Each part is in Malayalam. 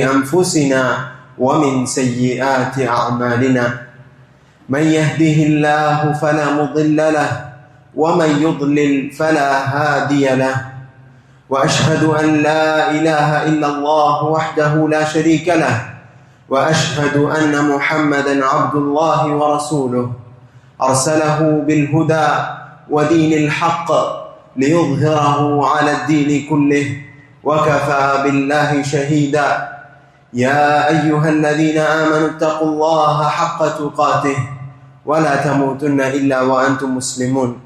أنفسنا ومن سيئات أعمالنا من يهده الله فلا مضل له ومن يضلل فلا هادي له وأشهد أن لا إله إلا الله وحده لا شريك له وأشهد أن محمدا عبد الله ورسوله أرسله بالهدى ودين الحق ليظهره على الدين كله وكفى بالله شهيدا يا أيها الذين آمنوا اتقوا الله حق تقاته ولا تموتن إلا وأنتم مسلمون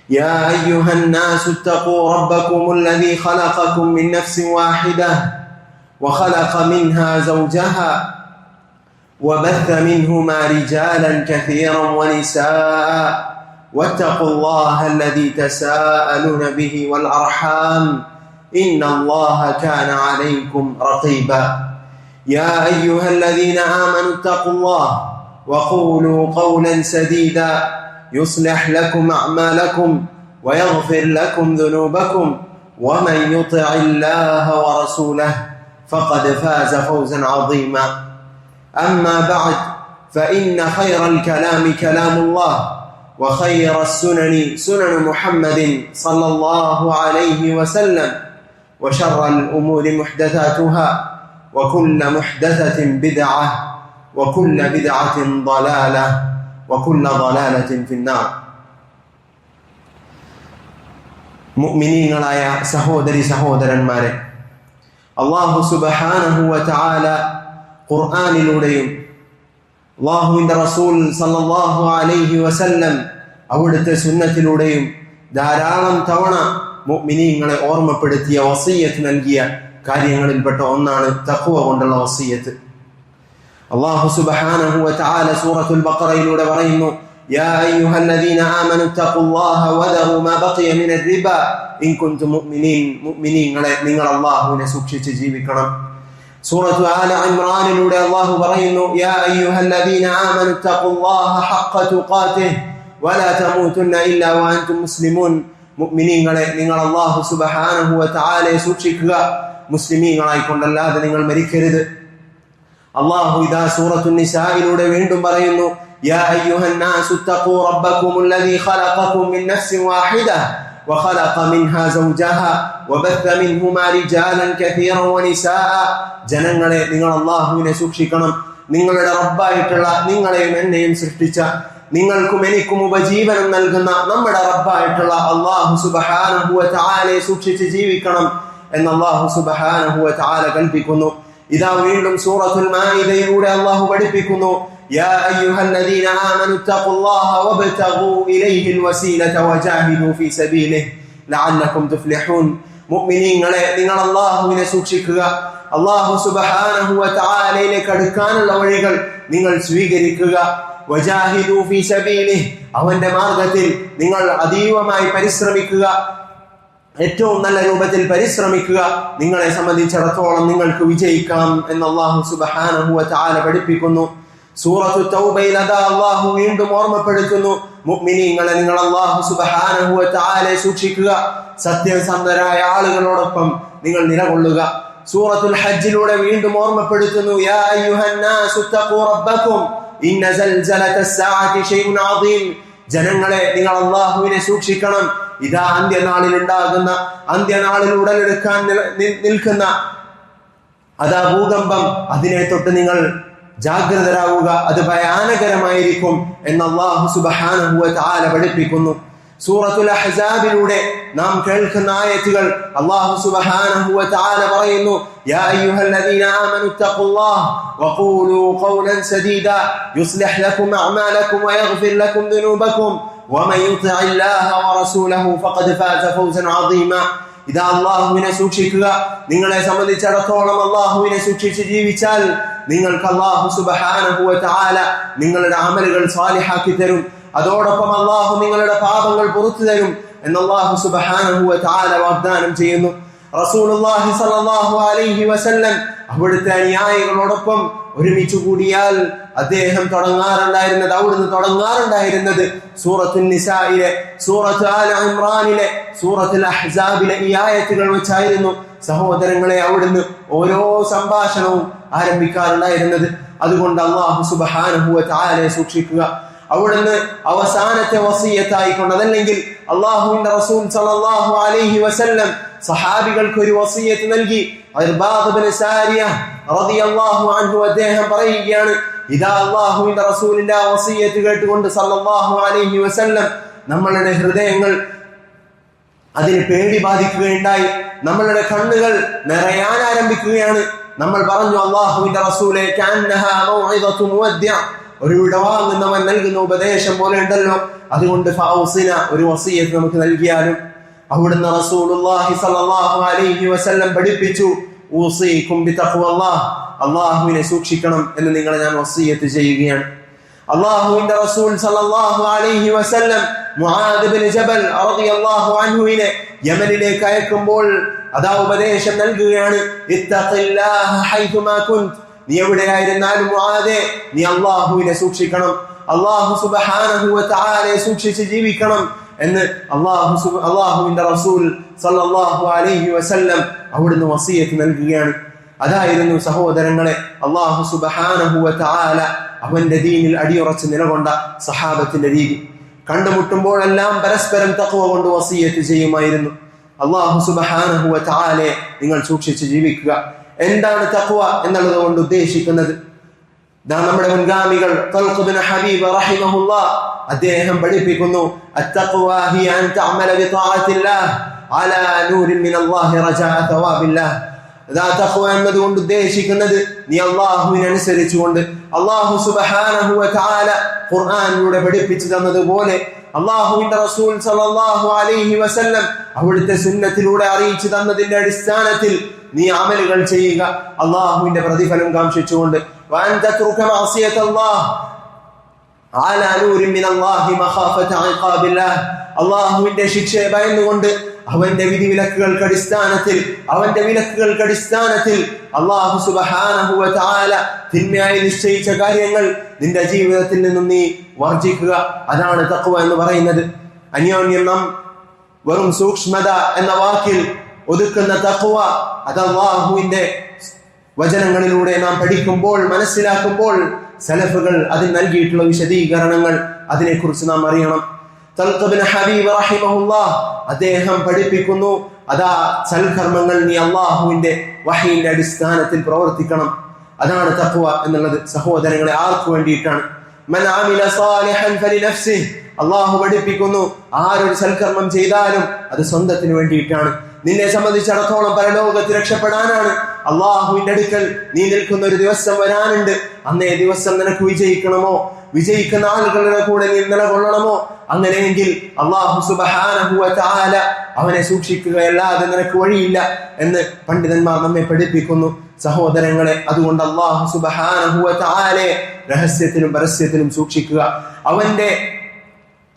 يا أيها الناس اتقوا ربكم الذي خلقكم من نفس واحدة وخلق منها زوجها وبث منهما رجالا كثيرا ونساء واتقوا الله الذي تساءلون به والأرحام إن الله كان عليكم رقيبا يا أيها الذين آمنوا اتقوا الله وقولوا قولا سديدا يصلح لكم أعمالكم ويغفر لكم ذنوبكم ومن يطع الله ورسوله فقد فاز فوزا عظيما أما بعد فإن خير الكلام كلام الله وخير السنن سنن محمد صلى الله عليه وسلم وشر الأمور محدثاتها وكل محدثة بدعة وكل بدعة ضلالة وكل ضلالة في النار. മുഅ്മിനീങ്ങളായ സഹോദരി സഹോദരന്മാരെ, അല്ലാഹു സുബ്ഹാനഹു വ തആല ഖുർആനിലൂടെയും അല്ലാഹുവിന്റെ റസൂൽ സല്ലല്ലാഹു അലൈഹി വസല്ലം അവിടുത്തെ സുന്നത്തിലൂടെയും ധാരാളം തവണ മുഅ്മിനീങ്ങളെ ഓർമ്മപ്പെടുത്തിയ വസിയ്യത്ത് നൽകിയ കാര്യങ്ങളിൽപ്പെട്ട ഒന്നാണ് തഖ്വ കൊണ്ടുള്ള വസിയ്യത്ത്. അല്ലാഹു സുബ്ഹാനഹു വ തആല സൂറത്തുൽ ബഖറയിലൂടെ പറയുന്നു, യാ അയ്യുഹല്ലദീന ആമനു തഖുല്ലാഹ വദറു മാ ബഖിയ മിനർ റിബ ഇൻ കുൻതും മുഅ്മിനീൻ. മുഅ്മിനീങ്ങളെ, നിങ്ങൾ അല്ലാഹുവിനെ സൂക്ഷിച്ച് ജീവിക്കണം. സൂറത്തു ആല ഇംറാനിലൂടെ അല്ലാഹു പറയുന്നു, യാ അയ്യുഹല്ലദീന ആമനു തഖുല്ലാഹ ഹഖ്ക തുഖാതിഹി വലാ തമൂതുന്ന ഇല്ലാ വഅൻതും മുസ്ലിമൂൻ. മുഅ്മിനീങ്ങളെ, നിങ്ങൾ അല്ലാഹു സുബ്ഹാനഹു വ തആലയെ സൂക്ഷിക്കുക, മുസ്ലിമീങ്ങളായിക്കൊണ്ടല്ലാതെ നിങ്ങൾ മരിക്കരുത്. അല്ലാഹു ഇദാ സൂറത്തുൻ നിസായിലൂടെ വീണ്ടും പറയുന്നു, യാ അയ്യുഹന്നാസു തഖൂ റബ്ബകുമുല്ലദീ ഖലഖകും മിൻ നഫ്സിൻ വാഹിദ വഖലഖ മിൻഹാ സൗജഹാ വബഥ മിൻഹുമാ റിജാലൻ കസീറൻ വനിസാഅ. ജനങ്ങളെ, നിങ്ങൾ അല്ലാഹുവിനെ സൂക്ഷിക്കണം. നിങ്ങളുടെ റബ്ബായിട്ടുള്ള നിങ്ങളെയും എന്നെയും സൃഷ്ടിച്ച, നിങ്ങൾക്കും എനിക്കും ഉപജീവനം നൽകുന്ന നമ്മുടെ റബ്ബായിട്ടുള്ള അല്ലാഹു സുബ്ഹാനഹു വ തആലയെ സൂക്ഷിച്ച് ജീവിക്കണം എന്ന് അല്ലാഹു സുബ്ഹാനഹു വ തആല കൽപ്പിക്കുന്നു. ഇതാ വീണ്ടും സൂറത്തുൽ മാഇദയിലൂടെ അല്ലാഹു പഠിപ്പിക്കുന്നു, യാ അയ്യുഹല്ലദീന ആമനു തഖുല്ലാഹ വബ്തഗൂ ഇലൈഹിൽ വസീലത വജാഹിദൂ ഫീ സബീലിഹി ലഅല്ലകും തുഫ്ലിഹൂൻ. മുഅ്മിനീങ്ങളെ, നിങ്ങൾ അല്ലാഹുവിനെ സൂക്ഷിക്കുക. അല്ലാഹു സുബ്ഹാനഹു വ തആലയിലേക്ക് അടുക്കാനുള്ള വഴികൾ നിങ്ങൾ സ്വീകരിക്കുക. വജാഹിദൂ ഫീ സബീലിഹി, അവന്റെ മാർഗ്ഗത്തിൽ നിങ്ങൾ അതീവമായി പരിശ്രമിക്കുക, ഏറ്റവും നല്ല രൂപത്തിൽ പരിശ്രമിക്കുക. നിങ്ങളെ സംബന്ധിച്ചിടത്തോളം നിങ്ങൾക്ക് വിജയിക്കാം എന്ന് അല്ലാഹു സുബ്ഹാനഹു വ തആല പഠിപ്പിക്കുന്നു. സൂറത്തു തൗബയിൽ അതാ അല്ലാഹു വീണ്ടും ഓർമ്മപ്പെടുത്തുന്നു, മുഅ്മിനീങ്ങളെ, നിങ്ങൾ അല്ലാഹു സുബ്ഹാനഹു വ തആലയെ സൂക്ഷിക്കുക, സത്യസന്ധരായ ആളുകളോടൊപ്പം നിങ്ങൾ നിലകൊള്ളുക. സൂറത്തുൽ ഹജ്ജിലൂടെ വീണ്ടും ഓർമ്മപ്പെടുത്തുന്നു, യാ അയ്യുഹന്നാസു തഖൂ റബ്ബകും ഇന്ന സൽസലതസ് സഅതി ശൈഉൻ അദീം. ജനങ്ങളെ, നിങ്ങൾ അല്ലാഹുവിനെ സൂക്ഷിക്കണം. ഇതാ അന്ത്യനാളിൽ ഉണ്ടാകുന്ന, അന്ത്യനാളിൽ ഉടലെടുക്കാൻ നിൽക്കുന്ന അതാ ഭൂകമ്പം, അതിനെ തൊട്ട് നിങ്ങൾ ജാഗ്രതരാവുക, അത് ഭയാനകരമായിരിക്കും എന്ന് അല്ലാഹു സുബ്ഹാനഹു വ തആല പഠിപ്പിക്കുന്നു. സൂറത്തുൽ അഹ്സാബിലൂടെ നാം കേൾക്കുന്ന ആയത്തുകൾ അല്ലാഹു സുബ്ഹാനഹു വ തആല പറയുന്നു, യാ അയ്യുഹല്ലദീന ആമനു തഖുല്ലാഹ വഖൂലൂ ഖൗലൻ സദീദാ യുസ്ലിഹ് ലക്കും അഅമാലക്കും വയഗ്ഫിർ ലക്കും ദുനൂബക്കും വമൻ യുതിഇല്ലാഹ വറസൂലഹു ഫഖദ് ഫാസ ഫൗസൻ അദീമാ. ഇതാ അല്ലാഹുവിനെ സൂക്ഷിക്കുക. നിങ്ങളെ സംബന്ധിച്ചിടത്തോളം അല്ലാഹുവിനെ സൂക്ഷിച്ച് ജീവിച്ചാൽ നിങ്ങൾക്ക് അല്ലാഹു സുബ്ഹാനഹു വ തആല നിങ്ങളുടെ അമലുകൾ സാലിഹാക്കി തരും. അതോടൊപ്പം അല്ലാഹു നിങ്ങളുടെ പാപങ്ങൾ പുറത്തു തരും എന്ന് അല്ലാഹു സുബ്ഹാനഹു വ തആല വാഗ്ദാനം ചെയ്യുന്നു. റസൂലുള്ളാഹി സ്വല്ലല്ലാഹു അലൈഹി വസല്ലം അവിടുത്തെ അനുയായികളോടൊപ്പം ഒരുമിച്ച് കൂടിയാൽ അദ്ദേഹം അവിടുന്ന് തുടങ്ങാറുണ്ടായിരുന്നത് സൂറത്തുൽ നിസായിലെ, സൂറത്ത് ആല ഇംറാനിലെ, സൂറത്തുൽ അഹ്സാബിലെ ഈ ആയത്തുകൾ വെച്ചായിരുന്നു. സഹോദരങ്ങളെ അവിടുന്ന് ഓരോ സംഭാഷണവും ആരംഭിക്കാറുണ്ടായിരുന്നത്. അതുകൊണ്ട് അല്ലാഹു സുബ്ഹാനഹു വ തആലയെ സൂക്ഷിക്കുക. അവിടുന്ന് അവസാനത്തെ വസിയ്യത്തായിക്കൊണ്ട്, അതല്ലെങ്കിൽ അല്ലാഹുവിന്റെ റസൂൽ സല്ലല്ലാഹു അലൈഹി വസല്ലം സഹാബികൾക്ക് ഒരു വസിയ്യത്ത് നൽകി. ഇർബാദ് ഇബ്നു സാരിയ റളിയല്ലാഹു അൻഹു അദ്ദേഹം പറയുകയാണ്, ഇതാ അല്ലാഹുവിന്റെ റസൂലിന്റെ വസിയ്യത്ത് കേട്ടുകൊണ്ട് സല്ലല്ലാഹു അലൈഹി വസല്ലം നമ്മളുടെ ഹൃദയങ്ങൾ അതിന് പേടി ബാധിക്കുകയുണ്ടായി. നമ്മളുടെ കണ്ണുകൾ നിറയാൻ ആരംഭിക്കുകയാണ്. നമ്മൾ പറഞ്ഞു, അല്ലാഹുവിന്റെ റസൂലേ, കഅന്നഹാ മൗഇദതു മുവദ്ദിഅ, ഒരു വിടവാങ്ങുന്നവൻ നൽകുന്ന ഉപദേശം പോലെ ഉണ്ടല്ലോ. അതുകൊണ്ട് ഫൗസിന, ഒരു വസിയ്യത്ത് നമുക്ക് നൽകിയാലും. അവിടുന്ന് റസൂലുള്ളാഹി സ്വല്ലല്ലാഹു അലൈഹി വസല്ലം പഠിപ്പിച്ചു, ഊസീകും ബിതഖ്വല്ലാഹ്, അല്ലാഹുവിനെ സൂക്ഷിക്കണം എന്ന് നിങ്ങളെ ഞാൻ വസിയ്യത്ത് ചെയ്യുകയാണ്. അല്ലാഹുവിന്റെ റസൂൽ സ്വല്ലല്ലാഹു അലൈഹി വസല്ലം മുആദ് ഇബ്നു ജബൽ റളിയല്ലാഹു അൻഹുവിനെ യമനിലേക്ക് അയക്കുമ്പോൾ അതാ ഉപദേശം നൽകുകയാണ്, ഇത്തഖില്ലാഹ ഹൈതുമാ കുൻത്, നീ എവിടെയായിരുന്നാലും മുആദേ, നീ അല്ലാഹുവിനെ സൂക്ഷിക്കണം, അല്ലാഹു സുബ്ഹാനഹു വ തആലയെ സൂക്ഷിച്ച് ജീവിക്കണം എന്ന് അല്ലാഹുവിന്റെ റസൂൽ സല്ലല്ലാഹു അലൈഹി വസല്ലം അവിടുന്ന് വസിയത്ത് നൽകുകയാണ്. അതായിരുന്നു സഹോദരങ്ങളെ അല്ലാഹു സുബ്ഹാനഹു വ തആല അവന്റെ ദീനിൽ അടിയുറച്ച് നിലകൊണ്ട സഹാബത്തിന്റെ രീതി. കണ്ടുമുട്ടുമ്പോഴെല്ലാം പരസ്പരം തഖ്വ കൊണ്ട് വസിയത്ത് ചെയ്യുമായിരുന്നു. അല്ലാഹു സുബ്ഹാനഹു വ തആലയെ നിങ്ങൾ സൂക്ഷിച്ച് ജീവിക്കുക. എന്താണ് തഖ്വ എന്നുള്ളത് കൊണ്ട് ഉദ്ദേശിക്കുന്നത്? നമ്മുടെ മുൻഗാമികൾ തൽഖ് ഇബ്നു ഹബീബ് റഹിമഹുല്ലാഹ് അദ്ദേഹം പഠിപ്പിക്കുന്നു, അത്തഖ്വ ഹിയ അൻ തഅമല ബിതാഅത്തില്ലാഹ് അലാ നൂരിൻ മിനല്ലാഹി റജാഅ തവാബില്ലാഹ്. തഖ്വ എന്നതുകൊണ്ട് ഉദ്ദേശിക്കുന്നത് നീ അല്ലാഹുവിനെ അനുസരിച്ചുകൊണ്ട് അല്ലാഹു സുബ്ഹാനഹു വ തആല ഖുർആനിലൂടെ പഠിപ്പിച്ചു തന്നതുപോലെ അല്ലാഹുവിന്റെ റസൂൽ സല്ലല്ലാഹു അലൈഹി വസല്ലം അവിടുത്തെ സുന്നത്തിലൂടെ അറിയിച്ചു തന്നതിന്റെ അടിസ്ഥാനത്തിൽ നീ അമലുകൾ ചെയ്യുക, അല്ലാഹുവിന്റെ പ്രതിഫലം കാംക്ഷിച്ചുകൊണ്ട്. വഅൻ തത്റുക മഅസിയത്തല്ലാഹ് അലാ നൂരിൻ മിനല്ലാഹി മഖാഫത ഇഖാബില്ലാഹ്, അല്ലാഹുവിന്റെ ശിക്ഷയെ ഭയന്നുകൊണ്ട് അവന്റെ വിധിവിലക്കുകൾക്ക് അടിസ്ഥാനത്തിൽ അല്ലാഹു സുബ്ഹാനഹു വ തആല തിന്മയായി നിശ്ചയിച്ച കാര്യങ്ങൾ നിന്റെ ജീവിതത്തിൽ നിന്നും നീ വർജിക്കുക. അതാണ് തഖ്വ എന്ന് പറയുന്നത്. അന്യോന്യം നാം വെറും സൂക്ഷ്മത എന്ന വാക്കിൽ ഒതുക്കുന്ന തഖ്വ, അത് അല്ലാഹുവിന്റെ വചനങ്ങളിലൂടെ നാം പഠിക്കുമ്പോൾ മനസ്സിലാക്കുമ്പോൾ സലഫുകൾ അതിന് നൽകിയിട്ടുള്ള വിശദീകരണങ്ങൾ അതിനെക്കുറിച്ച് നാം അറിയണം. തൽഖ് ഇബ്നു ഹബീബ് റഹിമഹുല്ലാഹ് അദ്ദേഹം പഠിപ്പിക്കുന്നു, അതാ സൽക്കർമ്മങ്ങൾ നീ അല്ലാഹുവിന്റെ വഹയിന്റെ അടിസ്ഥാനത്തിൽ പ്രവർത്തിക്കണം. അതാണ് തഖ്വ എന്നുള്ളത്. സഹോദരങ്ങളെ, ആർക്ക് വേണ്ടിയിട്ടാണ്? മൻ അമില സാലിഹൻ ഫലിനഫ്സിഹി, അല്ലാഹു പഠിപ്പിക്കുന്നു, ആരൊരു സൽക്കർമ്മം ചെയ്താലും അത് സ്വന്തത്തിന് വേണ്ടിയിട്ടാണ്. നിന്നെ സംബന്ധിച്ചിടത്തോളം പരലോകത്ത് രക്ഷപ്പെടാനാണ്. അല്ലാഹുവിന്റെ അടുക്കൽ നീ നിൽക്കുന്ന ഒരു ദിവസം വരാനുണ്ട്. അന്നേ ദിവസം നിനക്ക് വിജയിക്കണമോ, വിജയിക്കുന്ന ആളുകളുടെ കൂടെ നീ നിലകൊള്ളണമോ? അങ്ങനെയെങ്കിൽ അല്ലാഹു സുബ്ഹാനഹു വ തആല അവനെ സൂക്ഷിക്കുകയല്ലാതെ നിനക്ക് വഴിയില്ല എന്ന് പണ്ഡിതന്മാർ നമ്മെ പഠിപ്പിക്കുന്നു. സഹോദരങ്ങളെ, അതുകൊണ്ട് അല്ലാഹു സുബ്ഹാനഹു വ തആലയെ രഹസ്യത്തിലും പരസ്യത്തിലും സൂക്ഷിക്കുക.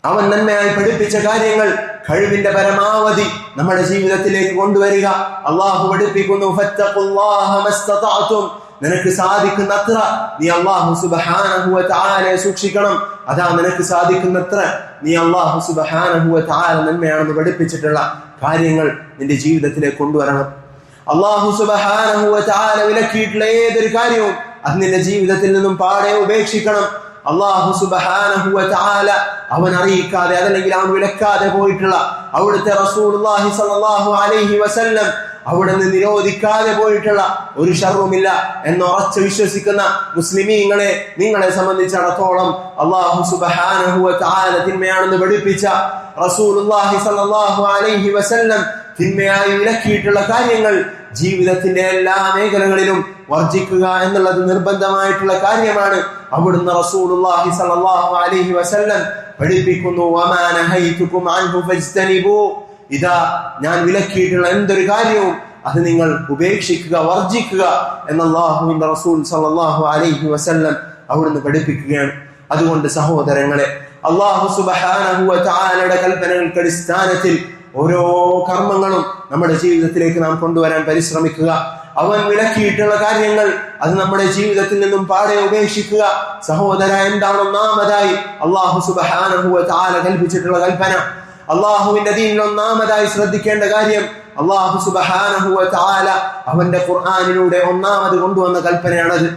അവൻ നന്മയായി പഠിപ്പിച്ച കാര്യങ്ങൾ കഴിവിന്റെ പരമാവധി നമ്മുടെ ജീവിതത്തിലേക്ക് കൊണ്ടുവരിക. അല്ലാഹു പഠിപ്പിക്കുന്നു, ഫത്തഖുല്ലാഹ മസ്തതഅതും, നിനക്ക് സാധിക്കുന്നത്ര നീ അല്ലാഹു സുബ്ഹാനഹു വ തആലയെ സൂക്ഷിക്കണം. അതാ നിനക്ക് സാധിക്കുന്നത്ര നീ അല്ലാഹു സുബ്ഹാനഹു വ തആല നന്മയാണെന്ന് പഠിപ്പിച്ചിട്ടുള്ള കാര്യങ്ങൾ നിന്റെ ജീവിതത്തിലേക്ക് കൊണ്ടുവരണം. അല്ലാഹു സുബ്ഹാനഹു വ തആല വിലക്കിയിട്ടുള്ള ഏതൊരു കാര്യവും അത് നിന്റെ ജീവിതത്തിൽ നിന്നും പാടെ ഉപേക്ഷിക്കണം. അല്ലാഹു സുബ്ഹാനഹു വ തആല അവൻ അറിയിക്കാതെ അതല്ലെങ്കിൽ അവൻ വിലക്കാതെ പോയിട്ടുള്ള അവിടുത്തെ റസൂലുള്ളാഹി സ്വല്ലല്ലാഹു അലൈഹി വസല്ലം അവിടുന്ന് നിരോധിക്കാതെ പോയിട്ടുള്ള ഒരു ശർറുമില്ല എന്ന് ഉറച്ചു വിശ്വസിക്കുന്ന മുസ്ലിമീങ്ങളെ, നിങ്ങളെ സംബന്ധിച്ചിടത്തോളം അല്ലാഹു സുബ്ഹാനഹു വ തആല തിന്മയാണെന്ന് പഠിപ്പിച്ച റസൂലുള്ളാഹി സ്വല്ലല്ലാഹു അലൈഹി വസല്ലം തിന്മയായി വിലക്കിയിട്ടുള്ള കാര്യങ്ങൾ ജീവിതത്തിന്റെ എല്ലാ മേഖലകളിലും വർജിക്കുക എന്നുള്ളത് നിർബന്ധമായിട്ടുള്ള കാര്യമാണ്. അവിടുന്ന് റസൂലുള്ളാഹി സ്വല്ലല്ലാഹു അലൈഹി വസല്ലം പഠിപ്പിക്കുന്നു, വമാ നഹൈതുകും അൻഹു ഫജ്തനിബൂ, ഇതാ ഞാൻ വിലക്കിയിട്ടുള്ള എന്തൊരു കാര്യവും അത് നിങ്ങൾ ഉപേക്ഷിക്കുക, വർജിക്കുക എന്ന് അല്ലാഹുവിന്റെ റസൂൽ സ്വല്ലല്ലാഹു അലൈഹി വസല്ലം അവിടുന്ന് പഠിപ്പിക്കുകയാണ്. അതുകൊണ്ട് സഹോദരങ്ങളെ, അല്ലാഹു സുബ്ഹാനഹു വ തആലയുടെ കൽപ്പനകൾക്ക് അടിസ്ഥാനത്തിൽ ഓരോ കർമ്മങ്ങളും നമ്മുടെ ജീവിതത്തിലേക്ക് നാം കൊണ്ടുവരാൻ പരിശ്രമിക്കുക. അവൻ വിലക്കിയിട്ടുള്ള കാര്യങ്ങൾ അത് നമ്മുടെ ജീവിതത്തിൽ നിന്നും പാടെ ഉപേക്ഷിക്കുക. സഹോദര, എന്താണ് ഒന്നാമതായി അല്ലാഹു സുബ്ഹാനഹു വ തആല കൽപ്പിച്ചിട്ടുള്ള കൽപ്പന? അള്ളാഹുവിന്റെ ദീനിൽ ഒന്നാമതായി ശ്രദ്ധിക്കേണ്ട കാര്യം അള്ളാഹു സുബ്ഹാനഹു വ തആല അവന്റെ ഖുർആനിലൂടെ ഒന്നാമത് കൊണ്ടുവന്ന കൽപ്പനയാണത്.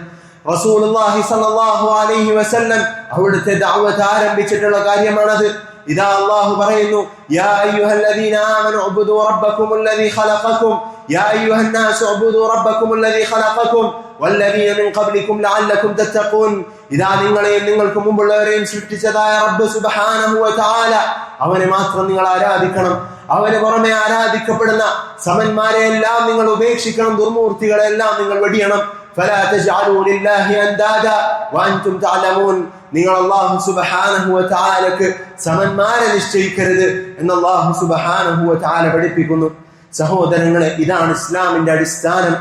റസൂലുള്ളാഹി സ്വല്ലല്ലാഹു അലൈഹി വസല്ലം അവിടുത്തെ ദഅവത്ത് ആരംഭിച്ചിട്ടുള്ള കാര്യമാണത്. ഇതാ അല്ലാഹു പറയുന്നു, യാ അയ്യുഹല്ലദീന ആമനു ഉബ്ദു റബ്ബക്കുമുല്ലദീ ഖലഖക്കും യാ അയ്യുഹന്നാസു ഉബ്ദു റബ്ബക്കുമുല്ലദീ ഖലഖക്കും വല്ലദീന മിൻ ഖബ്ലിക്കും ലഅല്ലക്കും തത്തഖൂൻ. ഇതാ നിങ്ങളെയും നിങ്ങൾക്ക് മുമ്പുള്ളവരെയും സൃഷ്ടിച്ചതായ റബ്ബ് സുബ്ഹാനഹു വ തആല അവനെ മാത്രം നിങ്ങൾ ആരാധിക്കണം. അവന് പുറമെ ആരാധിക്കപ്പെടുന്ന സമന്മാരെ എല്ലാം നിങ്ങൾ ഉപേക്ഷിക്കണം. ദുർമൂർത്തികളെ എല്ലാം നിങ്ങൾ വെടിയണം. ഫലാ തജ്അലൂ ലില്ലാഹി അൻദാദാ വഅൻതും തഅലമൂൻ. നിങ്ങൾ അല്ലാഹു സുബ്ഹാനഹു വ തആലക്ക് സമന്മാരെ നിശ്ചയിക്കരുത് എന്ന് അല്ലാഹു സുബ്ഹാനഹു വ തആല പഠിപ്പിക്കുന്നു. സഹോദരങ്ങളെ, ഇതാണ് ഇസ്ലാമിന്റെ അടിസ്ഥാനം.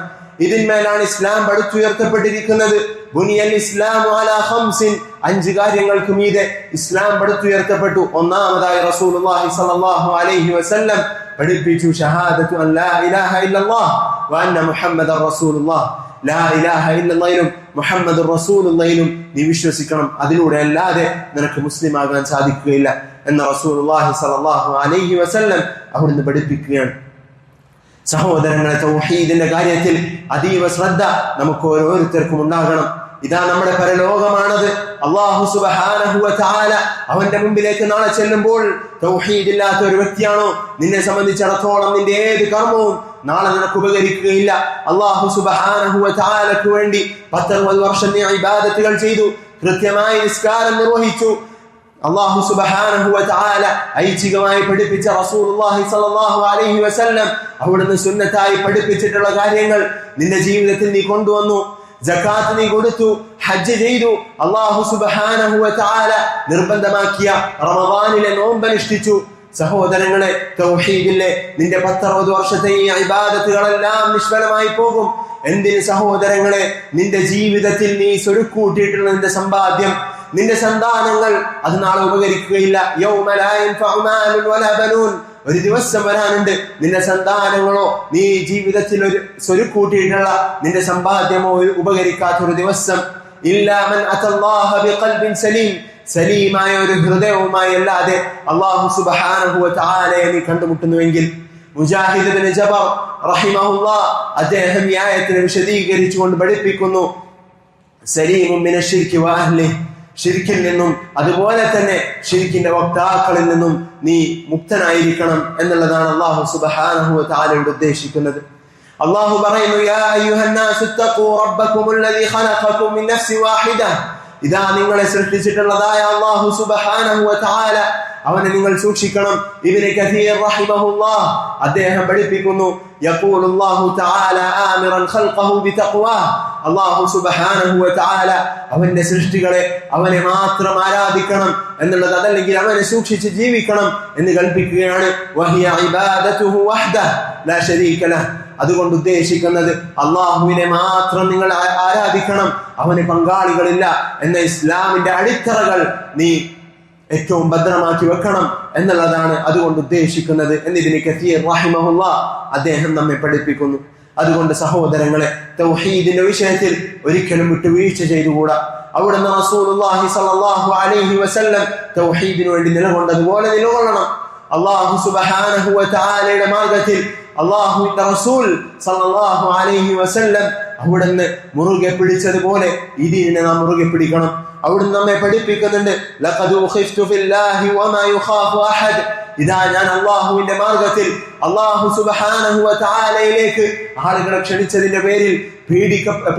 ഇതിന്മേലാണ് ഇസ്ലാം പടുത്തുയർത്തപ്പെട്ടിരിക്കുന്നത്. ബുനിയൽ ഇസ്ലാമു അലാ ഖംസിൻ, 5 കാര്യങ്ങൾക്ക് മീതെ ഇസ്ലാം പടുത്തുയർത്തപ്പെട്ടു. ഒന്നാമതായി റസൂലുള്ളാഹി സ്വല്ലല്ലാഹു അലൈഹി വസല്ലം പഠിപ്പിച്ചു ഷഹാദത്തു അൻ ലാ ഇലാഹ ഇല്ലല്ലാഹ് വ അന്ന മുഹമ്മദർ റസൂലുള്ളാഹ്. ലാ ഇലാഹ ഇല്ലല്ലാഹും മുഹമ്മദുർ റസൂലുള്ളാഹിലും നീ വിശ്വസിക്കണം. അതിലൂടെ അല്ലാതെ നിനക്ക് മുസ്ലിം ആകാൻ സാധിക്കുകയില്ല എന്ന് റസൂലുള്ളാഹി സ്വല്ലല്ലാഹു അലൈഹി വസല്ലം അവിടുന്ന് പഠിപ്പിക്കുകയാണ്. സഹോദരങ്ങളെ, തൗഹീദിന്റെ കാര്യത്തിൽ അതീവ ശ്രദ്ധ നമുക്ക് ഓരോരുത്തർക്കും ഉണ്ടാകണം. ഇതാ നമ്മുടെ പരലോകമാണത്. അല്ലാഹു സുബ്ഹാനഹു വ തആല അവന്റെ മുമ്പിലേക്ക് നാളെ ചെല്ലുമ്പോൾ തൗഹീദ് ഇല്ലാത്ത ഒരു വ്യക്തിയാണോ നിന്നെ സംബന്ധിച്ചിടത്തോളം നിന്റെ ഏത് കർമ്മവും നാളെ നിനക്ക് ഉപകരിക്കുകയില്ല. അല്ലാഹു സുബ്ഹാനഹു വ തആലക്ക് വേണ്ടി 10-60 വർഷം നീ ഇബാദത്തുകൾ ചെയ്തു, കൃത്യമായി നിസ്കാരം നിർവഹിച്ചു. അല്ലാഹു സുബ്ഹാനഹു വ തആല ഐച്ഛികമായി പഠിപ്പിച്ച റസൂലുള്ളാഹി സ്വല്ലല്ലാഹു അലൈഹി വസല്ലം അവിടുന്ന് സുന്നത്തായി പഠിപ്പിച്ചിട്ടുള്ള കാര്യങ്ങൾ നിന്റെ ജീവിതത്തിൽ നീ കൊണ്ടുവന്നു. സകാത്ത് നീ കൊടുത്തു, ഹജ്ജ് ചെയ്തു. അല്ലാഹു സുബ്ഹാനഹു വ തആല നിർബന്ധമാക്കിയ റമദാനിലെ നോമ്പ് അനുഷ്ഠിച്ചു. സഹോദരങ്ങളെ, തൗഹീദിലെ നിന്റെ 10-60 വർഷത്തെ ഈ ഇബാദത്തുകളെല്ലാം നിഷ്ഫലമായി പോകും. എന്തിന് സഹോദരങ്ങളെ? നിന്റെ ജീവിതത്തിൽ നീ സ്വരുക്കൂട്ടിയിട്ടുള്ള നിന്റെ സമ്പാദ്യം, നിന്റെ സന്താനങ്ങൾ അത് നാളെ ഉപകരിക്കുകയില്ല. യൗമ ലാ യൻഫഉ മാലുൻ വലാ ബനൂൻ. ഒരു ദിവസം വരാനുണ്ട്, നിന്റെ സന്താനങ്ങളോ നീ ജീവിതത്തിൽ ഒരു സ്വരുക്കൂട്ടിയിട്ടുള്ള നിന്റെ സമ്പാദ്യമോ ഉപകരിക്കാത്തൊരു ദിവസം. ഇല്ലാ മൻ അത്തല്ലാഹ ബിഖൽബിൻ സലീം, സലീമായ ഒരു ഹൃദയവുമായി അല്ലാതെ അല്ലാഹു സുബ്ഹാനഹു വ തആലയെ നീ കണ്ടുമുട്ടുന്നുവെങ്കിൽ. മുജാഹിദ് ഇബ്നു ജബർ റഹിമഹുല്ലാഹ് അദ്ദേഹം ഈ ആയത്തിനെ വിശദീകരിച്ചുകൊണ്ട് പഠിപ്പിക്കുന്നു, സലീമുൻ മിനശ് ശിർക്കി വ അഹ്ലിഹി, ശിർക്കിൽ നിന്നും അതുപോലെ തന്നെ ശിർക്കിന്റെ വക്താക്കളിൽ നിന്നും നീ മുക്തനായിരിക്കണം എന്നുള്ളതാണ് അല്ലാഹു സുബ്ഹാനഹു വ തആലയോട് ഉദ്ദേശിക്കുന്നത്. അല്ലാഹു പറയുന്നു, യാ അയ്യുഹന്നാസു തഖൂ റബ്ബക്കുമുല്ലദീ ഖലഖക്കും മിൻ നഫ്സിൻ വാഹിദ. ഇതാ നിങ്ങളെ സൃഷ്ടിച്ചിട്ടുള്ളതായ അല്ലാഹു സുബ്ഹാനഹു വ തആല അവനെ നിങ്ങൾ സൂക്ഷിക്കണം. ഇബ്നു കസീർ റഹിമഹുല്ലാഹ് അദ്ദേഹം പഠിപ്പിക്കുന്നു, യഖൂലുല്ലാഹു തആല ആമിറൻ ഖൽഖഹു ബിതഖ്വാ. അല്ലാഹു സുബ്ഹാനഹു വ തആല അവന്റെ സൃഷ്ടികളെ അവനെ മാത്രം ആരാധിക്കണം എന്നുള്ളത്, അതല്ലെങ്കിൽ അവനെ സൂക്ഷിച്ച് ജീവിക്കണം എന്ന് കൽപ്പിക്കുകയാണ്. വഹിയ ഇബാദതുഹു വഹ്ദഹു ലാ ശരീക ലഹ്. അതുകൊണ്ട് ഉദ്ദേശിക്കുന്നത് അള്ളാഹുവിനെ മാത്രം നിങ്ങൾ ആരാധിക്കണം, അവന് പങ്കാളികളില്ല എന്ന ഇസ്ലാമിന്റെ അടിത്തറകൾ നീ ഏറ്റവും ഭദ്രമാക്കി വെക്കണം എന്നുള്ളതാണ് അതുകൊണ്ട് ഉദ്ദേശിക്കുന്നത് എന്ന് ഇബ്നു കസീർ റഹിമഹുല്ലാഹ് അദ്ദേഹം നമ്മെ പഠിപ്പിക്കുന്നു. അതുകൊണ്ട് സഹോദരങ്ങളെ, തൗഹീദിന്റെ വിഷയത്തിൽ ഒരിക്കലും വിട്ടുവീഴ്ച ചെയ്തുകൂടാ. അവിടുന്ന് റസൂലുള്ളാഹി സ്വല്ലല്ലാഹു അലൈഹി വസല്ലം തൗഹീദിനു വേണ്ടി നിലകൊണ്ടതുപോലെ നിലകൊള്ളണം. അല്ലാഹു സുബ്ഹാനഹു വ തആലയുടെ മാർഗ്ഗത്തിൽ അല്ലാഹുവിന്റെ റസൂൽ സല്ലല്ലാഹു അലൈഹി വസല്ലം അവിടുന്ന് മുറുകെ പിടിച്ചതുപോലെ ഇതിനെ നാം മുറുകെ പിടിക്കണം. അവിടുന്ന് നമ്മെ പഠിപ്പിക്കുന്നുണ്ട്, ലഖദ് ഉഖിഫ്തു ഫില്ലാഹി വമാ യുഖാഫു അഹദ്. ഇതാ ഞാൻ അല്ലാഹുവിന്റെ മാർഗ്ഗത്തിൽ അല്ലാഹു സുബ്ഹാനഹു വ തആലയിലേക്ക് ആളുകളെ ക്ഷണിച്ചതിന്റെ പേരിൽ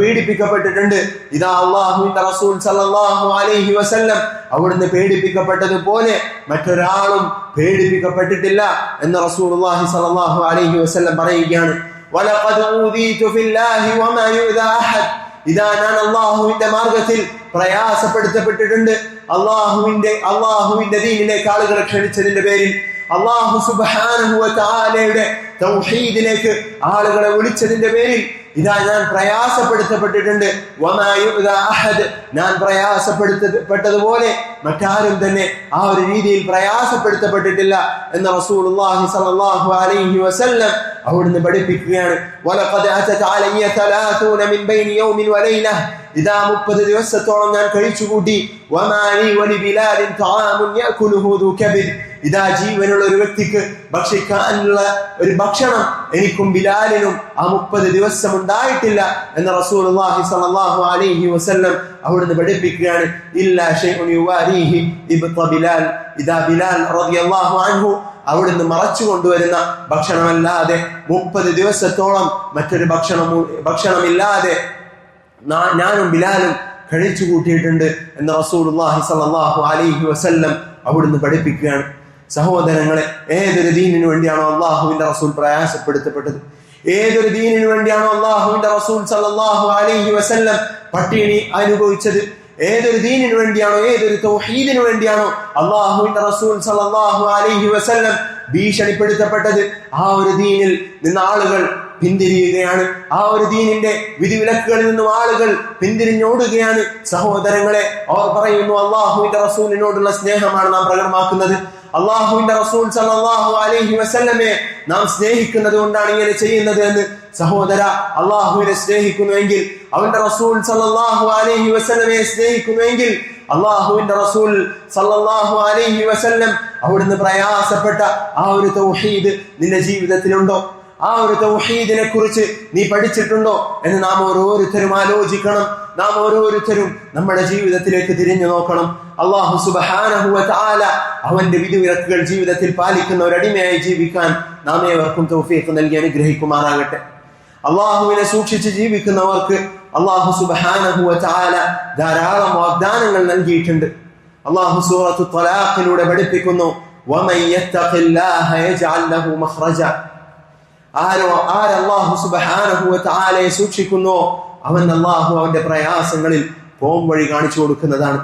പീഡിപ്പിക്കപ്പെട്ടിട്ടുണ്ട്. ഇതാ അല്ലാഹുവിന്റെ റസൂൽ സല്ലല്ലാഹു അലൈഹി വസല്ലം അവിടുന്ന് പേടിപ്പിക്കപ്പെട്ടതുപോലെ മറ്റൊരാളും പേടിപ്പിക്കപ്പെട്ടിട്ടില്ല എന്ന് റസൂലുള്ളാഹി സല്ലല്ലാഹു അലൈഹി വസല്ലം പറയുകയാണ്. വലഖദ് ഊദീതു ഫില്ലാഹി വമാ യുദാ അഹദ്. ഇതാ ഞാൻ അല്ലാഹുവിന്റെ മാർഗ്ഗത്തിൽ പ്രയാസപ്പെടുത്തപ്പെട്ടിട്ടുണ്ട്. അല്ലാഹുവിന്റെ ദീനിലേക്ക് ആളുകളെ ക്ഷണിച്ചതിന്റെ പേരിൽ, അല്ലാഹു സുബ്ഹാനഹു വ തആലയുടെ തൗഹീദിലേക്ക് ആളുകളെ വിളിച്ചതിന്റെ പേരിൽ ഇതാ ഞാൻ പ്രയാസപ്പെടുത്തപ്പെട്ടിട്ടുണ്ട്. വമാ യുദാ അഹദ്, ഞാൻ പ്രയാസപ്പെടുത്തപ്പെട്ടതുപോലെ മറ്റാരും തന്നെ ആ ഒരു രീതിയിൽ പ്രയാസപ്പെടുത്തപ്പെട്ടിട്ടില്ല എന്ന് റസൂലുള്ളാഹി സ്വല്ലല്ലാഹു അലൈഹി വസല്ലം അവിടുന്ന് പഠിപ്പിക്കുകയാണ്. വലഖദ് അതത അലയ്യ 30 മിൻ ബൈനി യൗമിൻ വലൈല. ഇതാ 30 ദിവസത്തോളം ഞാൻ കഴിച്ചുകൂട്ടി. ഇതാ ജീവനുള്ള ഒരു വ്യക്തിക്ക് ഭക്ഷിക്കാനുള്ള ഒരു ഭക്ഷണം എനിക്കും ബിലാലിനും ആ 30 ദിവസം ഉണ്ടായിട്ടില്ല എന്ന് റസൂലുള്ളാഹി സ്വല്ലല്ലാഹു അലൈഹി വസല്ലം അവിടുന്ന് പഠിപ്പിക്കുകയാണ്. ഇല്ലാ ശൈഉൻ യുവാരിഹി ഇബ്ത ബിലാൽ. ഇതാ ബിലാൽ റളിയല്ലാഹു അൻഹു അവിടുന്ന് മറച്ചു കൊണ്ടുവരുന്ന ഭക്ഷണമല്ലാതെ 30 ദിവസത്തോളം മറ്റൊരു ഭക്ഷണമില്ലാതെ ഞാനും ബിലാലും കഴിച്ചു കൂട്ടിയിട്ടുണ്ട് എന്ന് റസൂലുള്ളാഹി സ്വല്ലല്ലാഹു അലൈഹി വസല്ലം അവിടുന്ന് പഠിപ്പിക്കുകയാണ്. സഹോദരങ്ങളെ, ഏതൊരു ദീനിനു വേണ്ടിയാണോ അള്ളാഹുവിന്റെ റസൂൽ പ്രയാസപ്പെടുത്തപ്പെട്ടത്, ഏതൊരു ദീനിനു വേണ്ടിയാണോ അള്ളാഹുവിന്റെ റസൂൽ സല്ലല്ലാഹു അലൈഹി വസല്ലം പട്ടിണി അനുഭവിച്ചത്, ഏതൊരു ദീനിനു വേണ്ടിയാണോ, ഏതൊരു തൗഹീദിനു വേണ്ടിയാണോ അള്ളാഹുവിന്റെ റസൂൽ സല്ലല്ലാഹു അലൈഹി വസല്ലം ഭീഷണിപ്പെടുത്തപ്പെട്ടത്, ആ ഒരു ദീനിൽ നിന്ന് ആളുകൾ പിന്തിരിയുകയാണ്. ആ ഒരു ദീനിന്റെ വിധിവിലക്കുകളിൽ നിന്നും ആളുകൾ പിന്തിരിഞ്ഞോടുകയാണ്. സഹോദരങ്ങളെ, അവർ പറയുന്നു അള്ളാഹുവിന്റെ റസൂലിനോടുള്ള സ്നേഹമാണ് നാം പ്രകടമാക്കുന്നത്, അള്ളാഹുവിന്റെ റസൂൽ സല്ലല്ലാഹു അലൈഹി വസല്ലമയെ നാം സ്നേഹിക്കുന്നത് കൊണ്ടാണ് ഇങ്ങനെ ചെയ്യുന്നത് എന്ന്. സഹോദര, അള്ളാഹുവിനെ സ്നേഹിക്കുന്നുവെങ്കിൽ, അവന്റെ റസൂൽ സല്ലല്ലാഹു അലൈഹി വസല്ലമയെ സ്നേഹിക്കുന്നുവെങ്കിൽ, അള്ളാഹുവിന്റെ റസൂൽ സല്ലല്ലാഹു അലൈഹി വസല്ലം അവിടുന്ന് പ്രയാസപ്പെട്ട ആ ഒരു തൗഹീദ് നിന്റെ ജീവിതത്തിലുണ്ടോ? ആ ഒരു തൗഹീദിനെ കുറിച്ച് നീ പഠിച്ചിട്ടുണ്ടോ എന്ന് നാം ഓരോരുത്തരും ആലോചിക്കണം. നാം ഓരോരുത്തരും നമ്മുടെ ജീവിതത്തിലേക്ക് തിരിഞ്ഞു നോക്കണം. അല്ലാഹു സുബ്ഹാനഹു വ തആല അവന്റെ വിധിവിലക്കുകൾ ജീവിതത്തിൽ പാലിക്കുന്ന ഒരു അടിമയായി ജീവിക്കാൻ നാം ഏവർക്കും തൗഫീഖ് നൽകി അനുഗ്രഹിക്കുമാറാകട്ടെ. അള്ളാഹുവിനെ സൂക്ഷിച്ച് ജീവിക്കുന്നവർക്ക് അല്ലാഹു സുബ്ഹാനഹു വ തആല ധാരാളം വാഗ്ദാനങ്ങൾ നൽകിയിട്ടുണ്ട്. അല്ലാഹു സൂറത്തു ത്വലാഖിലൂടെ പഠിപ്പിക്കുന്നു, വമൻ യത്തഖില്ലാഹ യജ്അൽ ലഹു മഖ്റജ. ആരല്ലാഹു സുബ്ഹാനഹു വ തആലയെ സൂക്ഷിക്കുന്നോ അവൻ അല്ലാഹു അവന്റെ പ്രയാസങ്ങളിൽ പോം വഴി കാണിച്ചു കൊടുക്കുന്നതാണ്.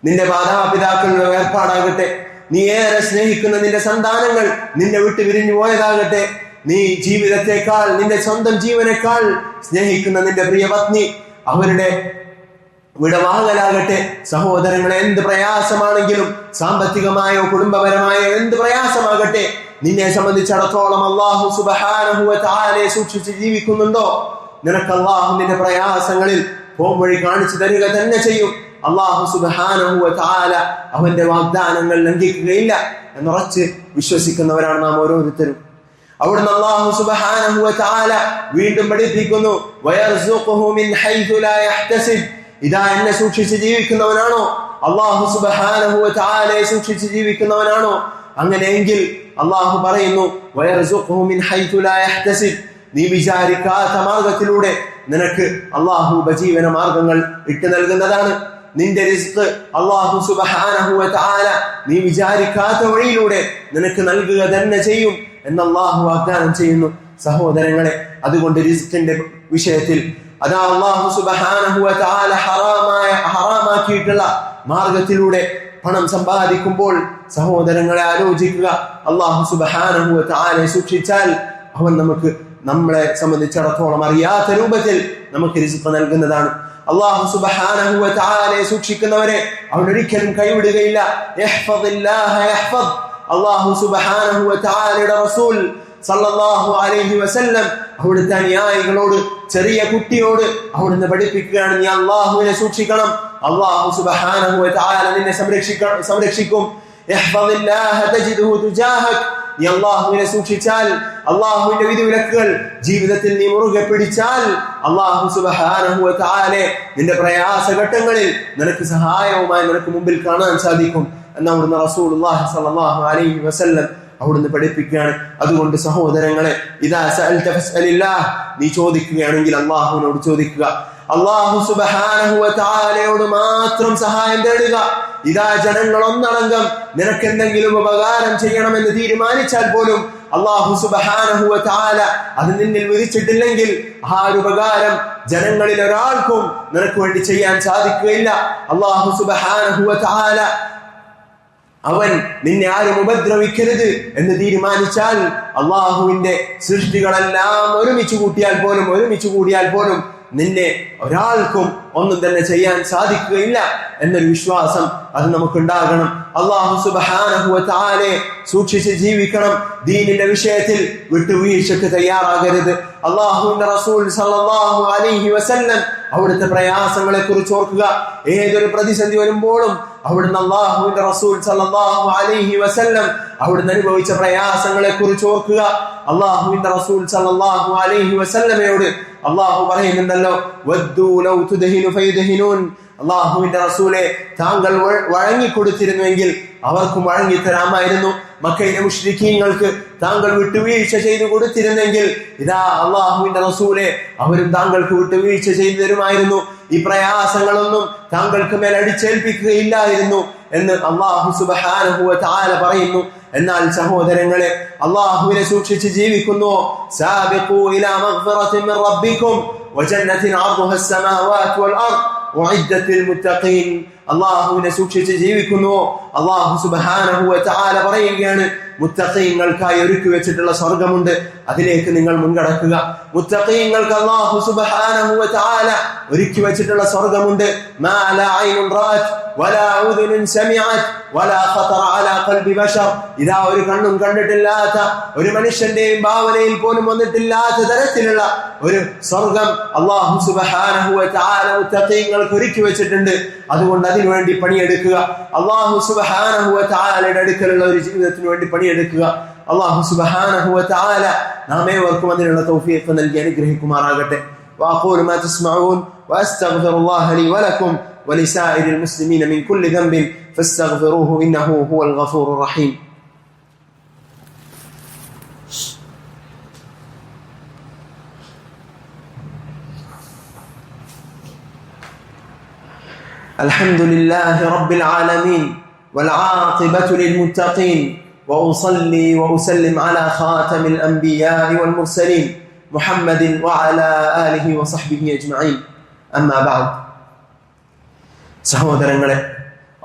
നിന്റെ മാതാപിതാക്കളുടെ വേർപാടാകട്ടെ, നീ ഏറെ സ്നേഹിക്കുന്ന നിന്റെ സന്താനങ്ങൾ നിന്നെ വിട്ട് വിരിഞ്ഞു പോയതാകട്ടെ, നീ ജീവിതത്തെക്കാൾ, നിന്റെ സ്വന്തം ജീവനേക്കാൾ സ്നേഹിക്കുന്ന നിന്റെ പ്രിയ പത്നി അവരുടെ വിടവാങ്ങലാകട്ടെ, സഹോദരങ്ങളെ, എന്ത് പ്രയാസമാണെങ്കിലും, സാമ്പത്തികമായോ കുടുംബപരമായോ എന്ത് പ്രയാസമാകട്ടെ, നിന്നെ സംബന്ധിച്ചിടത്തോളം അല്ലാഹു സുബ്ഹാനഹു വ തആലയെ സൂക്ഷിച്ച് ജീവിക്കുന്നുണ്ടോ, നിനക്ക് അല്ലാഹു നിന്റെ പ്രയാസങ്ങളിൽ പോം വഴി കാണിച്ചു തരിക തന്നെ ചെയ്യും. അല്ലാഹു സുബ്ഹാനഹു വ തആല അവന്റെ വാഗ്ദാനങ്ങൾ ലംഘിക്കുകയില്ല എന്നുറച്ച് വിശ്വസിക്കുന്നവരാണ് നാം ഓരോരുത്തരും. അവിടുന്ന് അല്ലാഹു സുബ്ഹാനഹു വ തആല വീണ്ടും പഠിപ്പിക്കുന്നു, വയർസുഖുഹു മിൻ ഹൈഥു ലാ യഹ്തസിബ്. ഇതാ എന്നെ സൂക്ഷിച്ച് ജീവിക്കുന്നവനാണോ, അല്ലാഹു സുബ്ഹാനഹു വ തആലയെ സൂക്ഷിച്ച് ജീവിക്കുന്നവനാണോ, അങ്ങനെയെങ്കിൽ അല്ലാഹു പറയുന്നു, വയർസുഖുഹു മിൻ ഹൈഥു ലാ യഹ്തസിബ്. നീ വിചാരിക്കാത്ത മാർഗത്തിലൂടെ നിനക്ക് അല്ലാഹു ഉപജീവന മാർഗങ്ങൾ ഇട്ട് നൽകുന്നതാണ്. നിന്റെ റിസ്ക് അല്ലാഹു സുബ്ഹാനഹു വ തആല നീ വിചാരിക്കാത്ത വഴിയിലൂടെ നിനക്ക് നൽകുക തന്നെ ചെയ്യും എന്ന് അല്ലാഹു വാഗ്ദാനം ചെയ്യുന്നു. സഹോദരങ്ങളെ, അതുകൊണ്ട് റിസ്കിന്റെ വിഷയത്തിൽ അതാ അല്ലാഹു സുബ്ഹാനഹു വ തആല ഹറാമാക്കിയിട്ടുള്ള മാർഗത്തിലൂടെ പണം സമ്പാദിക്കുമ്പോൾ സഹോദരങ്ങളെ ആലോചിക്കുക, അല്ലാഹു സുബ്ഹാനഹു വ തആലയെ സൂക്ഷിച്ചാൽ അവൻ നമ്മളെ സംബന്ധിച്ചിടത്തോളം അറിയാത്ത രൂപത്തിൽ നമുക്ക് റിസ്ക് നൽകുന്നതാണ്. അല്ലാഹു സുബ്ഹാനഹു വ തആലയെ സൂക്ഷിക്കുന്നവരെ അവൻ ഒരിക്കലും കൈവിടുകയില്ല. യഹ്ഫദില്ലാഹ യഹ്ഫദ്. അല്ലാഹു സുബ്ഹാനഹു വ തആലയുടെ റസൂൽ സല്ലല്ലാഹു അലൈഹി വസല്ലം അവിടുത്തെ അനുയായികളോട്, ചെറിയ കുട്ടിയോട് അവിടുന്ന് പഠിപ്പിക്കുകയാണ്, നീ അല്ലാഹുവിനെ സൂക്ഷിക്കണം, അല്ലാഹു സുബ്ഹാനഹു വ തആല നിന്നെ സംരക്ഷിക്കും. യഹ്ഫദില്ലാഹ തജിദുഹു തുജാഹക്. നീ അല്ലാഹുവിനെ സൂക്ഷിച്ചാൽ, അല്ലാഹുവിന്റെ വിധിവിലക്കുകൾ ജീവിതത്തിൽ നീ മുറുകെ പിടിച്ചാൽ, അല്ലാഹു സുബ്ഹാനഹു വ തആലയെ നിന്റെ പ്രയാസഘട്ടങ്ങളിൽ നിനക്ക് സഹായവുമായി നിനക്ക് മുമ്പിൽ കാണാൻ സാധിക്കും എന്ന് അവിടുന്ന് റസൂലുള്ളാഹി സ്വല്ലല്ലാഹു അലൈഹി വസല്ലം അവിടുന്ന് പഠിപ്പിക്കുകയാണ്. അതുകൊണ്ട് സഹോദരങ്ങളെ, ഇദാ സഅൽത ഫസ്അലില്ലാഹ്, നീ ചോദിക്കുകയാണെങ്കിൽ അല്ലാഹുവിനോട് ചോദിക്കുക, അല്ലാഹു സുബ്ഹാനഹു വ തആലയോട് മാത്രം സഹായം തേടുക. ഇതാ ജനങ്ങൾ ഒന്നടങ്കം നിനക്ക് എന്തെങ്കിലും ഉപകാരം ചെയ്യണമെന്ന് തീരുമാനിച്ചാൽ പോലും അല്ലാഹു സുബ്ഹാനഹു വ തആല അത് നിന്നിൽ വിധിച്ചിട്ടില്ലെങ്കിൽ ആ ഒരു ഉപകാരം ജനങ്ങളിൽ ഒരാൾക്കും നിനക്ക് വേണ്ടി ചെയ്യാൻ സാധിക്കുകയില്ല. അല്ലാഹു സുബ്ഹാനഹു വ തആല അവൻ നിന്നെ ആരും ഉപദ്രവിക്കരുത് എന്ന് തീരുമാനിച്ചാൽ അള്ളാഹുവിന്റെ സൃഷ്ടികളെല്ലാം ഒരുമിച്ച് കൂടിയാൽ പോലും നിന്നെ ഒരാൾക്കും ഒന്നും തന്നെ ചെയ്യാൻ സാധിക്കുകയില്ല എന്നൊരു വിശ്വാസം അത് നമുക്കുണ്ടാകണം. അല്ലാഹു സുബ്ഹാനഹു വ തആലയെ സൂക്ഷിച്ച് ജീവിക്കണം. ദീനിന്റെ വിഷയത്തിൽ വിട്ടുവീഴ്ചക്ക് തയ്യാറാകരുത്. അല്ലാഹുവിന്റെ റസൂൽ സല്ലല്ലാഹു അലൈഹി വസല്ലം അവിടുത്തെ പ്രയാസങ്ങളെ കുറിച്ച് ഓർക്കുക. ഏതൊരു പ്രതിസന്ധി വരുമ്പോഴും അവിടുന്ന് അല്ലാഹുവിന്റെ റസൂൽ സല്ലല്ലാഹു അലൈഹി വസല്ലം അവിടുന്ന് അനുഭവിച്ച പ്രയാസങ്ങളെ കുറിച്ച് ഓർക്കുക. അല്ലാഹുവിന്റെ റസൂൽ സല്ലല്ലാഹു അലൈഹി വസല്ലമയോട് അല്ലാഹു പറയുന്നുണ്ടല്ലോ, വദ്ദൂ ലൗ തുദ്ഹിനു ഫയദ്ഹിനൂൻ. അല്ലാഹുവിന്റെ റസൂലെ, താങ്കൾ വഴങ്ങിക്കൊടുത്തിരുന്നുവെങ്കിൽ അവർക്കും വഴങ്ങിത്തരാമായിരുന്നു. മക്കയിലെ മുശ്രിക്കീങ്ങൾക്ക് താങ്കൾ വിട്ടുവീഴ്ച ചെയ്തു കൊടുത്തിരുന്നെങ്കിൽ ഇതാ അല്ലാഹുവിന്റെ റസൂലെ, അവരും താങ്കൾക്ക് വിട്ടുവീഴ്ച ചെയ്തു തരുമായിരുന്നു. ഈ പ്രയാസങ്ങളൊന്നും താങ്കൾക്ക് മേൽ അടിച്ചേൽപ്പിക്കുകയില്ലായിരുന്നു എന്ന് അല്ലാഹു സുബ്ഹാനഹു വ തആല പറയുന്നു. എന്നാൽ സഹോദരങ്ങളെ, അല്ലാഹുവിനെ സൂക്ഷിച്ച് ജീവിക്കുന്നുവോ? സാബിഖൂ ഇലാ മഗ്ഫിറത്തിൻ മിൻ റബ്ബിക്കും വജന്നത്തിൻ അർദുഹാ അസ്സമാവാതു വൽ അർദ് ഉഇദ്ദത് ലിൽ മുത്തഖീൻ. അല്ലാഹുവിനെ സൂക്ഷിച്ച് ജീവിക്കുന്നുവോ? അല്ലാഹു സുബ്ഹാനഹു വ തആല പറയുകയാണ്, മുത്തഖീങ്ങൾക്കായി ഒരുക്കി വെച്ചിട്ടുള്ള സ്വർഗ്ഗമുണ്ട്, അതിലേക്ക് നിങ്ങൾ മുൻകടക്കുക. മുത്തഖീങ്ങൾക്ക് അല്ലാഹു സുബ്ഹാനഹു വ തആല ഒരുക്കി വെച്ചിട്ടുള്ള സ്വർഗ്ഗമുണ്ട്. മാ ലാ ഐനുൻ റഅത് വലാ ഉദുനുൻ സമിഅത് വലാ ഖതറ അലാ ഖൽബി ബശർ. ഇതാ ഒരു കണ്ണും കണ്ടിട്ടില്ലാത്ത, ഒരു മനുഷ്യന്റെയും ഭാവനയിൽ പോലും വന്നിട്ടില്ലാത്ത തരത്തിലുള്ള ഒരു സ്വർഗ്ഗം അല്ലാഹു സുബ്ഹാനഹു വ തആല മുത്തഖീങ്ങൾക്ക് ഒരുക്കി വെച്ചിട്ടുണ്ട്. അതുകൊണ്ട് അതിനുവേണ്ടി പണിയെടുക്കുക. അല്ലാഹു സുബ്ഹാനഹു വ തആലയുടെ അടുക്കലുള്ള ഒരു ജീവിതത്തിന് വേണ്ടി പണിയെടുക്കുക. അല്ലാഹു സുബ്ഹാനഹു വ തആല നാം ഏവർക്കും അതിനുള്ള തൗഫീഖ് നൽകി അനുഗ്രഹിക്കുമാറാകട്ടെ. വഅഖൂലു മാ തസ്മഊൻ വഅസ്തഗ്ഫിറുല്ലാഹ ലി വലക്കും വലിസായിരിൽ മുസ്ലിമീന മിൻ കുല്ലി ദംബിൻ ഫസ്തഗ്ഫിറൂഹു ഇന്നഹു ഹുവൽ ഗഫൂറുർ റഹീം. الحمد لله رب العالمين والعاقبة للمتقين وأصلي وأسلم على خاتم الأنبياء والمرسلين محمد وعلى آله وصحبه أجمعين أما بعد. സഹോദരങ്ങളെ,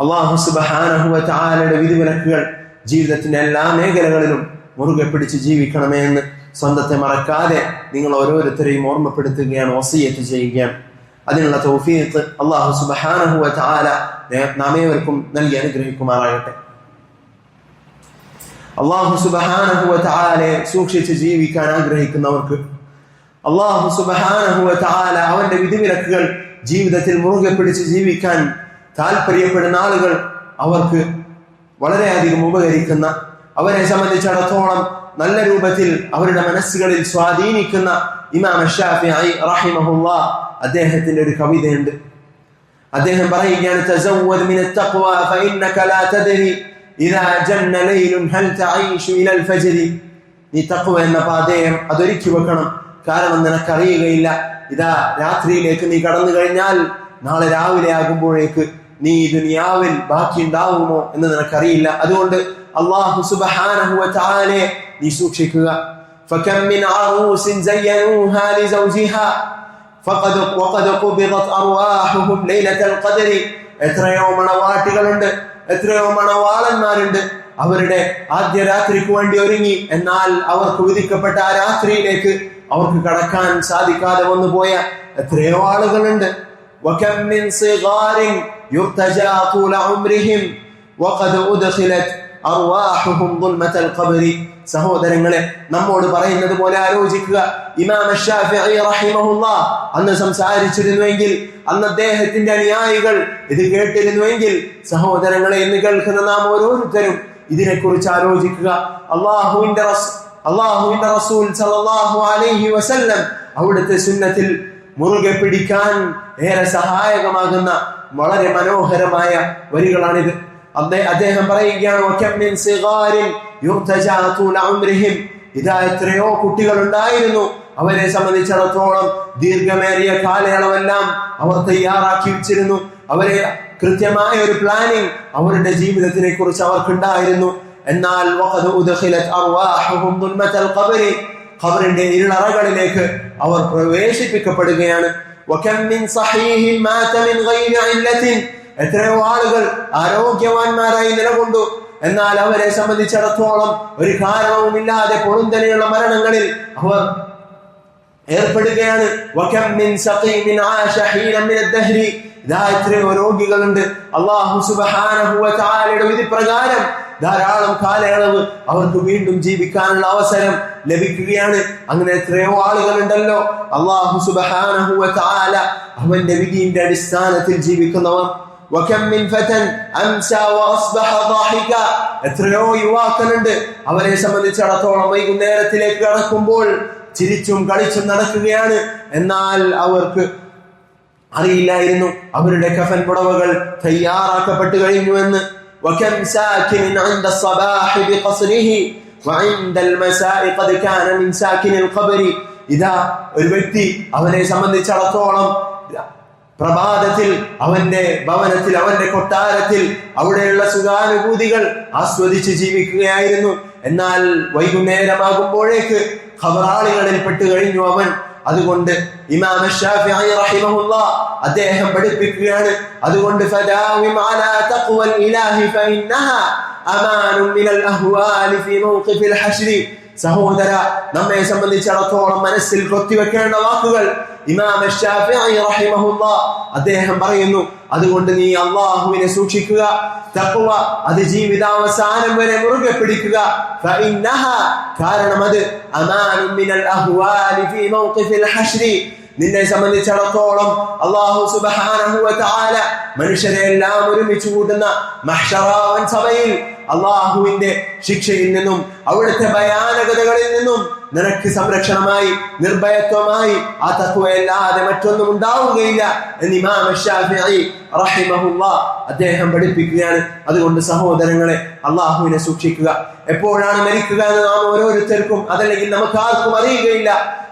അല്ലാഹു സുബ്ഹാനഹു വ തആലയുടെ വിധിവിലക്കുകൾ ജീവിതത്തിന്റെ എല്ലാ മേഖലകളിലും മുറുകെ പിടിച്ച് ജീവിക്കണമേ എന്ന് സ്വന്തത്തെ മറക്കാതെ നിങ്ങൾ ഓരോരുത്തരെയും ഓർമ്മപ്പെടുത്തുകയാണ്, വസിയത്ത് ചെയ്യുകയാണ്. അതിനുള്ള തൗഫീഖ് അല്ലാഹു സുബ്ഹാനഹു വ തആല നാം ഏവർക്കും നൽകി അനുഗ്രഹിക്കുമാറാകട്ടെ. അല്ലാഹു സുബ്ഹാനഹു വ തആലയെ സൂക്ഷിച്ച് ജീവിക്കാൻ ആഗ്രഹിക്കുന്നവർക്ക്, അല്ലാഹു സുബ്ഹാനഹു വ തആല അവന്റെ വിധിവിലക്കുകൾ ജീവിതത്തിൽ മുറുകെ പിടിച്ച് ജീവിക്കാൻ താല്പര്യപ്പെടുന്ന ആളുകൾ, അവർക്ക് വളരെയധികം ഉപകരിക്കുന്ന, അവരെ സംബന്ധിച്ചിടത്തോളം നല്ല രൂപത്തിൽ അവരുടെ മനസ്സുകളിൽ സ്വാധീനിക്കുന്ന ഇമാം ശാഫിഈ റഹിമഹുല്ലാഹ് അദ്ദേഹത്തിന്റെ ഒരു കവിതയുണ്ട്. അദ്ദേഹം പറയുകയാണ്, തസവ്വദ് മിന തഖ്വ ഫഇന്നക ലാ തദ്രി ഇദാ ജന്ന ലൈലുൻ ഹൽ തഈഷു ഇലൽ ഫജ്രി. നീ തഖ്വ എന്ന പാതയം അതൊരുക്കി വെക്കണം, കാരണം നിനക്കറിയുകയില്ല ഇതാ രാത്രിയിലേക്ക് നീ കടന്നു കഴിഞ്ഞാൽ നാളെ രാവിലെ ആകുമ്പോഴേക്ക് നീ ദുനിയാവിൽ ബാക്കി ഉണ്ടാവുമോ എന്ന് നിനക്കറിയില്ല. അതുകൊണ്ട് അല്ലാഹു സുബ്ഹാനഹു വ തആലയെ നീ സൂക്ഷിക്കുക. ഫകം മിൻ അറൂസിൻ സയ്യനൂഹാ ലിസൗജിഹാ വഖദ് ഖുബിദത് അർവാഹുഹും ലൈലത്തുൽ ഖദ്രി. എത്രയോ മണവാട്ടികളുണ്ട്, എത്രയോ മണവാളന്മാരുണ്ട്, അവരുടെ ആദ്യ രാത്രിക്ക് വേണ്ടി ഒരുങ്ങി, എന്നാൽ അവർക്ക് വിധിക്കപ്പെട്ട ആ രാത്രിയിലേക്ക് അവർക്ക് കടക്കാൻ സാധിക്കാതെ വന്നുപോയ എത്രയോ ആളുകളുണ്ട്. വകം മിൻ സിഗാരിൻ യുർതജാ തൂല ഉംരിഹിം വഖദ് ഉദ്ഖിലത് അർവാഹുഹും ദുൽമതൽ ഖബ്രി. സഹോദരങ്ങളെ, നമ്മോട് പറയുന്നത് പോലെ ആലോചിക്കുക. ഇമാം ശാഫിഈ റഹിമഹുല്ലാഹ് അന്ന് സംസാരിച്ചിരുന്നുവെങ്കിൽ, അന്ന് അദ്ദേഹത്തിന്റെ അനുയായികൾ ഇത് കേട്ടിരുന്നുവെങ്കിൽ, സഹോദരങ്ങളെ, ഇന്ന് കേൾക്കുന്ന നാം ഓരോരുത്തരും ഇതിനെക്കുറിച്ച് ആലോചിക്കുക. അല്ലാഹുവിന്റെ റസൂൽ സല്ലല്ലാഹു അലൈഹി വസല്ലം അവിടുത്തെ സുന്നത്തിൽ മുറുകെ പിടിക്കാൻ ഏറെ സഹായകമാകുന്ന വളരെ മനോഹരമായ വരികളാണിത്. അദ്ദേഹം പറയുകയാണ്, വകം മിൻ സിഗാരിൻ യുർതജാ തൂല ഉംരിഹിം. ഇതാ എത്രയോ കുട്ടികൾ ഉണ്ടായിരുന്നു, അവരെ സംബന്ധിച്ചിടത്തോളം ദീർഘമേറിയ കാലയളവെല്ലാം അവർ തയ്യാറാക്കി വെച്ചിരുന്നു. അവരെ കൃത്യമായ ഒരു പ്ലാനിങ് അവരുടെ ജീവിതത്തിനെ കുറിച്ച് അവർക്കുണ്ടായിരുന്നു. എന്നാൽ വഖദ് ഉദ്ഖിലത് അർവാഹുഹും ദുൽമതൽ ഖബ്രി, ഖബറിന്റെ ഇരുളറകളിലേക്ക് അവർ പ്രവേശിപ്പിക്കപ്പെടുകയാണ്. വകം മിൻ സഹീഹിൻ മാത മിൻ ഗൈരി ഇല്ലത്തിൻ. എത്രയോ ആളുകൾ ആരോഗ്യവാന്മാരായി നിലകൊണ്ടു, എന്നാൽ അവരെ സംബന്ധിച്ചിടത്തോളം ഒരു കാരണവുമില്ലാതെ പൊടുന്നനെയുള്ള മരണങ്ങളിൽ അവർ ഏർപ്പെടുകയാണ്. വകം മിൻ സഖീമിൻ ആശ ഹീന മിൻ അദ്ദഹ്രി. ഇതാ എത്രയോ രോഗികളുണ്ട്. അല്ലാഹു സുബ്ഹാനഹു വ തആലയുടെ വിധി പ്രകാരം ധാരാളം കാലയളവ് അവർക്ക് വീണ്ടും ജീവിക്കാനുള്ള അവസരം ലഭിക്കുകയാണ്. അങ്ങനെ എത്രയോ ആളുകളുണ്ടല്ലോ അല്ലാഹു സുബ്ഹാനഹു വ തആല അവന്റെ വിധിയുടെ അടിസ്ഥാനത്തിൽ ജീവിക്കുന്നവർ. വകം മിൻ ഫതൻ അംസാ വഅസ്ബഹ ളാഹിക, എത്രയോ യുവാക്കളുണ്ട് അവരെ സംബന്ധിച്ചിടത്തോളം വൈകുന്നേരത്തിലേക്ക് കടക്കുമ്പോൾ ചിരിച്ചും കളിച്ചും നടക്കുകയാണ്. എന്നാൽ അവർക്ക് അറിയില്ലായിരുന്നു അവരുടെ കഫൻ പുടവകൾ തയ്യാറാക്കപ്പെട്ടു കഴിഞ്ഞുവെന്ന്. وكم ساكن عند الصباح بقصره وعند المساء قد كان من ساكن القبر. ഇതാ ഒരു വ്യക്തി അവനെ സംബന്ധിച്ചിടത്തോളം പ്രഭാതത്തിൽ അവന്റെ ഭവനത്തിൽ അവന്റെ കൊട്ടാരത്തിൽ അവിടെയുള്ള സുഖാനുഭൂതികൾ ആസ്വദിച്ച് ജീവിക്കുകയായിരുന്നു. എന്നാൽ വൈകുന്നേരമാകുമ്പോഴേക്ക് ഖബറാളികളിൽ പെട്ടു കഴിഞ്ഞു അവൻ. അതുകൊണ്ട് ഇമാം ശാഫിഈ റഹിമഹുല്ലാഹ് അദ്ദേഹം പഠിപ്പിക്കുകയാണ്, അതുകൊണ്ട് ഫദാവിം അലാ തഖ്വൽ ഇലാഹി ഫഇന്നഹാ അമാനുൻ മിനൽ അഹ്വാലി ഫീ മൗഖിഫിൽ ഹശ്രി. സഹോദര, നമ്മെ സംബന്ധിച്ചിടത്തോളം മനസ്സിൽ കൊത്തിവെക്കേണ്ട വാക്കുകൾ ഇമാം ശാഫിഈ റഹിമഹുല്ലാഹ് അദ്ദേഹം പറയുന്നു, അതുകൊണ്ട് നീ അല്ലാഹുവിനെ സൂക്ഷിക്കുക, തഖ്വ അത് ജീവിതാവസാനം വരെ മുറുകെ പിടിക്കുക. ഫഇന്നഹാ, കാരണം അത് അമാനുൻ മിനൽ അഹ്വാലി ഫീ മൗഖിഫിൽ ഹശ്രി, നിന്നെ സംബന്ധിച്ചിടത്തോളം അല്ലാഹു സുബ്ഹാനഹു വ തആല മനുഷ്യരെ എല്ലാം ഒരുമിച്ച് കൂട്ടുന്ന മഹ്ശറാവൻ സഭയിൽ അല്ലാഹുവിന്റെ ശിക്ഷയിൽ നിന്നും അവിടുത്തെ ഭയാനകതകളിൽ നിന്നും നിനക്ക് സംരക്ഷണമായി നിർഭയത്വമായി ആ തഖ്വയല്ലാതെ മറ്റൊന്നും ഉണ്ടാവുകയില്ല എന്ന് ഇമാം ശാഫിഈ റഹിമഹുല്ലാഹ് അദ്ദേഹം പഠിപ്പിക്കുകയാണ്. അതുകൊണ്ട് സഹോദരങ്ങളെ, അല്ലാഹുവിനെ സൂക്ഷിക്കുക. എപ്പോഴാണ് മരിക്കുക എന്ന് നാം ഓരോരുത്തർക്കും അതല്ലെങ്കിൽ നമുക്ക് ആർക്കും അറിയുകയില്ല.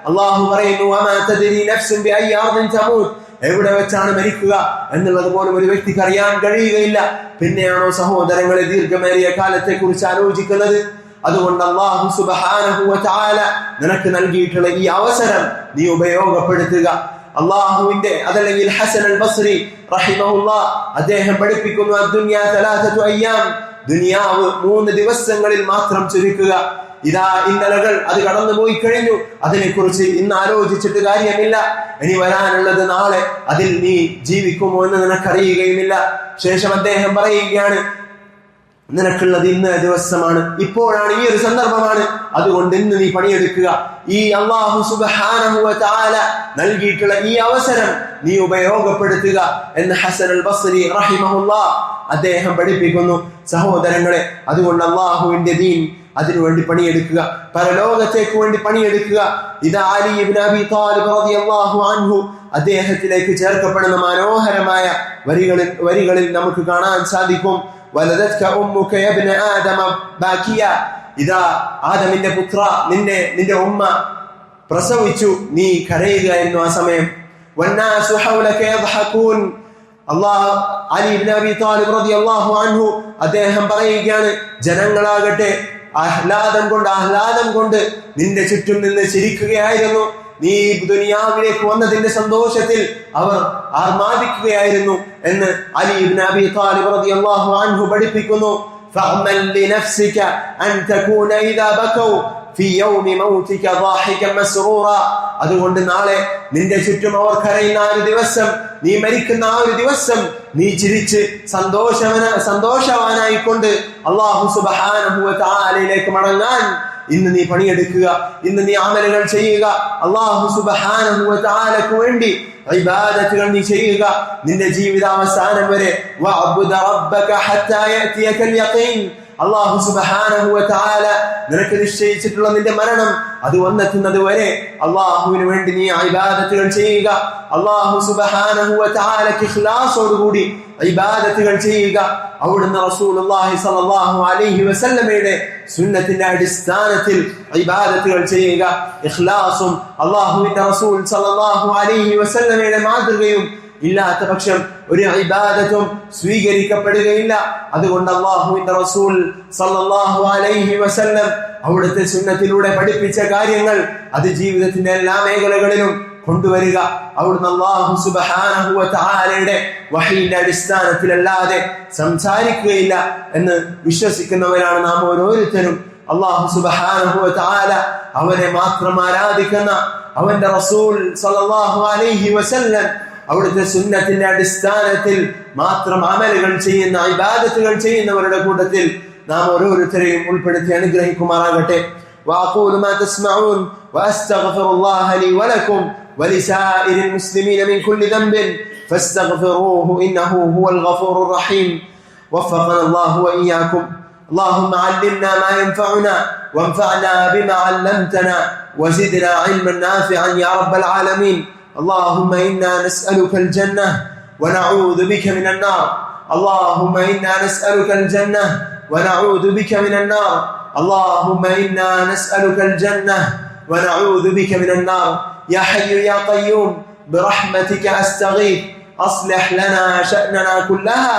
അല്ലാഹു പറയുന്നു, വമാ തദ്രി നഫ്സുൻ ബിഅയ്യി അർദിൻ തമൂത്, എവിടെ വെച്ചാണ് മരിക്കുക എന്നുള്ളത് പോലും ഒരു വ്യക്തിക്ക് അറിയാൻ കഴിയുകയില്ല. പിന്നെയാണോ സഹോദരങ്ങളെ ദീർഘമേറിയ കാലത്തെ കുറിച്ച് ആലോചിക്കുന്നത്? അതുകൊണ്ട് അല്ലാഹു സുബ്ഹാനഹു വ തആല നിനക്ക് നൽകിയിട്ടുള്ള ഈ അവസരം നീ ഉപയോഗപ്പെടുത്തുക. അല്ലാഹുവിന്റെ അതല്ലെങ്കിൽ ഹസൻ അൽ ബസ്രി റഹിമഹുല്ലാഹ് അദ്ദേഹം പഠിപ്പിക്കുന്നു, അദ്ദുനിയാ സലാസതു അയ്യാം, ദുനിയാവ് 3 ദിവസങ്ങളിൽ മാത്രം ചുരുക്കുക. ഇതാ ഇന്നലകൾ അത് കടന്നുപോയി കഴിഞ്ഞു, അതിനെക്കുറിച്ച് ഇന്ന് ആലോചിച്ചിട്ട് കാര്യമില്ല. ഇനി വരാനുള്ളത് നാളെ, അതിൽ നീ ജീവിക്കുമോ എന്ന് നിനക്കറിയുകയുമില്ല. ശേഷം അദ്ദേഹം പറയുകയാണ്, നിനക്കുള്ളത് ഇന്ന് ദിവസമാണ്, ഇപ്പോഴാണ്, ഈ ഒരു സന്ദർഭമാണ്, അതുകൊണ്ട് ഇന്ന് നീ പണിയെടുക്കുക. ഈ അല്ലാഹു സുബ്ഹാനഹു വ തആല നൽകിയിട്ടുള്ള ഈ അവസരം നീ ഉപയോഗപ്പെടുത്തുക എന്ന് ഹസൻ അൽ ബസ്രി റഹിമഹുല്ലാഹ് അദ്ദേഹം പഠിപ്പിക്കുന്നു. സഹോദരങ്ങളെ, അതുകൊണ്ട് അല്ലാഹുവിന്റെ ദീൻ അതിനുവേണ്ടി പണിയെടുക്കുക, പരലോകത്തേക്ക് വേണ്ടി പണിയെടുക്കുക. ഇത് അലി ഇബ്നു അബി ത്വാലിബ് റളിയല്ലാഹു അൻഹു അദ്ദേഹത്തിലേക്ക് ചേർക്കപ്പെടുന്ന മനോഹരമായ വരികളിൽ നമുക്ക് കാണാൻ സാധിക്കും. വലദത്ക ഉമ്മുക യബ്ന ആദമ ബാകിയ, ഇതാ ആദമിന്റെ പുത്ര, നിന്റെ ഉമ്മ പ്രസവിച്ചു, നീ കരയുകയായിരുന്നു ആ സമയം. വന്നാസു ഹൗലക യദ്ഹഖൂൻ, അലി ഇബ്നു അബി ത്വാലിബ് റളിയല്ലാഹു അൻഹു അദ്ദേഹം പറയുകയാണ്, ജനങ്ങളാകട്ടെ ആഹ്ലാദം കൊണ്ട് നിന്റെ ചുറ്റും നിന്ന് ചിരിക്കുകയായിരുന്നു. നീ ദുനിയാവിലേക്ക് വന്നതിന്റെ സന്തോഷത്തിൽ അവർ ആർമാദിക്കുകയായിരുന്നു എന്ന് അലി ഇബ്നു അബി ത്വാലിബ് റളിയല്ലാഹു അൻഹു പഠിപ്പിക്കുന്നു. ഫഅമൽ ലിനഫ്സിക അൻ തകൂന ഇദാ ബകൗ ഫീ യൗമി മൗതിക ളാഹികൻ മസ്റൂറ, അതുകൊണ്ട് നാളെ നിന്റെ ചുറ്റും അവർ കരയുന്ന ആ ഒരു ദിവസം, നീ മരിക്കുന്ന ആ ഒരു ദിവസം നീ ചിരിച്ച് സന്തോഷവാനായിക്കൊണ്ട് അല്ലാഹു സുബ്ഹാനഹു വ തആലയിലേക്ക് മടങ്ങാൻ ഇന്ന് നീ പണിയെടുക്കുക, ഇന്ന് നീ അമലുകൾ ചെയ്യുക. അല്ലാഹു സുബ്ഹാനഹു വ തആലക്ക് വേണ്ടി ഇബാദത്തുകൾ നീ ചെയ്യുക നിന്റെ ജീവിതാവസാനം വരെ. വഅബ്ദു റബ്ബക ഹത്താ യഅതിയകൽ യഖീൻ, അല്ലാഹു സുബ്ഹാനഹു വ തആല നിനക്ക് നിശ്ചയിച്ചിട്ടുള്ള നിന്റെ മരണം അത് വന്നെത്തുന്നത് വരെ അല്ലാഹുവിന് വേണ്ടി നീ ഇബാദത്തുകൾ ചെയ്യുക. അല്ലാഹു സുബ്ഹാനഹു വ തആലക്ക് ഇഖ്ലാസോടുകൂടി ഇബാദത്തുകൾ ചെയ്യുക. അവിടുന്ന് റസൂലുള്ളാഹി സ്വല്ലല്ലാഹു അലൈഹി വസല്ലമയുടെ സുന്നത്തിന്റെ അടിസ്ഥാനത്തിൽ ഇബാദത്തുകൾ ചെയ്യുക. ഇഖ്ലാസും അല്ലാഹുവിന്റെ റസൂൽ സ്വല്ലല്ലാഹു അലൈഹി വസല്ലമയുടെ മാതൃകയും ഇല്ലാത്ത പക്ഷം ഒരു ഇബാദത്തും സ്വീകരിക്കപ്പെടുകയില്ല. അതുകൊണ്ട് അല്ലാഹുവിന്റെ റസൂൽ സല്ലല്ലാഹു അലൈഹി വസല്ലം അവിടുത്തെ സുന്നത്തിലൂടെ പഠിപ്പിച്ച കാര്യങ്ങൾ അത് ജീവിതത്തിന്റെ എല്ലാ മേഖലകളിലും കൊണ്ടുവരിക. അവിടുന്ന് അല്ലാഹു സുബ്ഹാനഹു വ തആലയുടെ വഹീന്റെ അടിസ്ഥാനത്തിലല്ലാതെ സംസാരിക്കുകയില്ല എന്ന് വിശ്വസിക്കുന്നവരാണ് നാം ഓരോരുത്തരും. അല്ലാഹു സുബ്ഹാനഹു വ തആല അവനെ മാത്രം ആരാധിക്കുന്ന അവന്റെ റസൂൽ സല്ലല്ലാഹു അലൈഹി വസല്ലം അവിടുത്തെ സുന്നത്തിന്റെ അടിസ്ഥാനത്തിൽ മാത്രം അമലുകൾ ചെയ്യുന്ന ഇബാദത്തുകൾ ചെയ്യുന്നവരുടെ കൂട്ടത്തിൽ നാം ഓരോരുത്തരെയും ഉൾപ്പെടുത്തി അനുഗ്രഹിക്കുമാറാകട്ടെ. وأقول ما تسمعون وأستغفر الله لي ولكم ولسائر المسلمين من كل ذنب فاستغفروه إنه هو الغفور الرحيم. وفقنا الله وإياكم. اللهم علمنا ما ينفعنا وانفعنا بما علمتنا وزدنا علما نافعا يا رب العالمين. اللهم إنا نسألك الجنة ونعوذ بك من النار. اللهم إنا نسألك الجنة ونعوذ بك من النار. اللهم إنا نسألك الجنة ونعوذ بك من النار. يا حي يا قيوم برحمتك أستغيث أصلح لنا شأننا كلها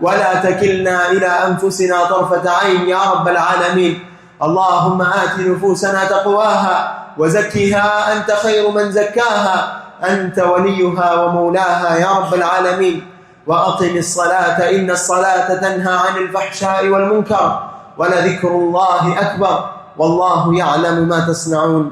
ولا تكلنا إلى أنفسنا طرفة عين يا رب العالمين. اللهم آت نفوسنا تقواها وزكها أنت خير من زكاها أنت وليها ومولاها يا رب العالمين. وأقم الصلاة إن الصلاة تنهى عن الفحشاء والمنكر ولذكر الله أكبر والله يعلم ما تصنعون.